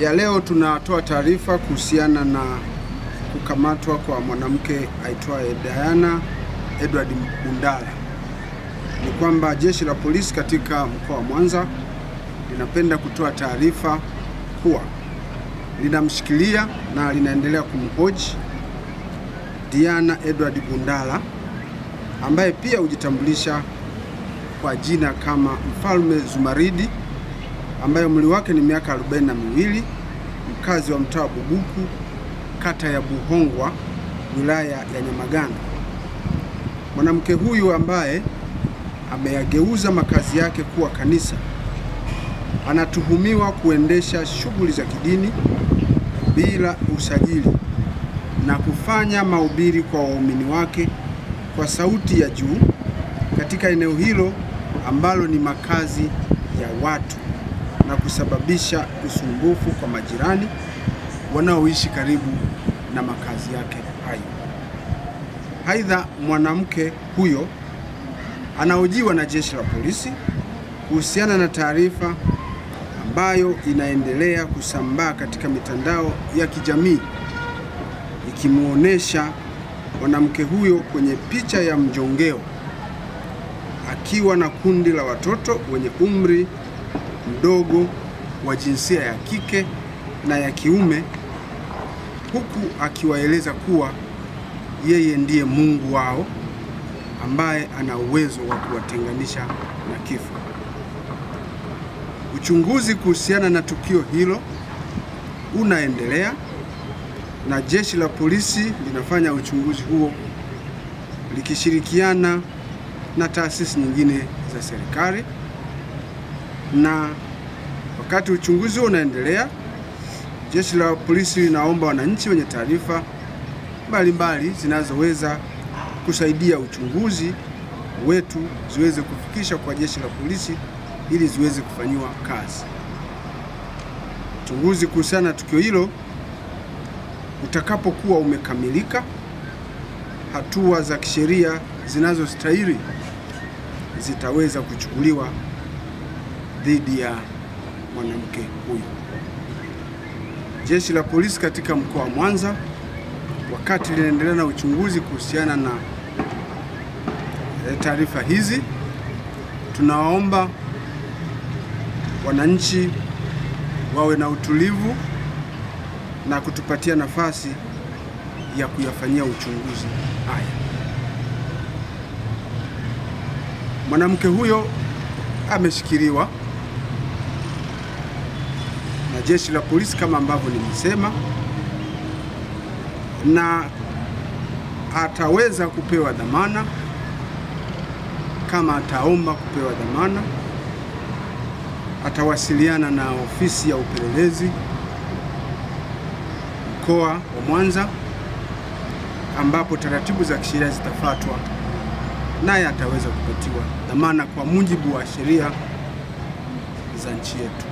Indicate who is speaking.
Speaker 1: Ya leo tunatoa taarifa kuhusiana na kukamatwa kwa mwanamke aitwaye Diana Edward Bundala. Ni kwamba jeshi la polisi katika mkoa wa Mwanza linapenda kutoa taarifa kuwa linamshikilia na linaendelea kumhoji Diana Edward Bundala, ambaye pia hujitambulisha kwa jina kama Mfalme Zumaridi, ambaye umri wake ni miaka 42, mkazi wa mtaa wa Bubuku, kata ya Buhongwa, wilaya ya Nyamagana. Mwanamke huyu ambaye ameyageuza makazi yake kuwa kanisa anatuhumiwa kuendesha shughuli za kidini bila usajili na kufanya mahubiri kwa waumini wake kwa sauti ya juu katika eneo hilo ambalo ni makazi ya watu na kusababisha usumbufu kwa majirani wanaoishi karibu na makazi yake hayo. Aidha, mwanamke huyo anahojiwa na jeshi la polisi kuhusiana na taarifa ambayo inaendelea kusambaa katika mitandao ya kijamii ikimuonesha mwanamke huyo kwenye picha ya mjongeo akiwa na kundi la watoto wenye umri mdogo wa jinsia ya kike na ya kiume, huku akiwaeleza kuwa yeye ndiye Mungu wao ambaye ana uwezo wa kuwatenganisha na kifo. Uchunguzi kuhusiana na tukio hilo unaendelea na jeshi la polisi linafanya uchunguzi huo likishirikiana na taasisi nyingine za serikali. Na wakati uchunguzi huo unaendelea, jeshi la polisi linaomba wananchi wenye taarifa mbalimbali zinazoweza kusaidia uchunguzi wetu ziweze kufikisha kwa jeshi la polisi ili ziweze kufanyiwa kazi. Uchunguzi kuhusiana na tukio hilo utakapokuwa umekamilika, hatua za kisheria zinazostahili zitaweza kuchukuliwa dhidi ya mwanamke huyu. Jeshi la polisi katika mkoa wa Mwanza, wakati linaendelea na uchunguzi kuhusiana na taarifa hizi, tunawaomba wananchi wawe na utulivu na kutupatia nafasi ya kuyafanyia uchunguzi haya. Mwanamke huyo ameshikiliwa na jeshi la polisi kama ambavyo nimesema, na ataweza kupewa dhamana kama ataomba kupewa dhamana. Atawasiliana na ofisi ya upelelezi mkoa wa Mwanza ambapo taratibu za kisheria zitafuatwa, naye ataweza kupatiwa dhamana kwa mujibu wa sheria za nchi yetu.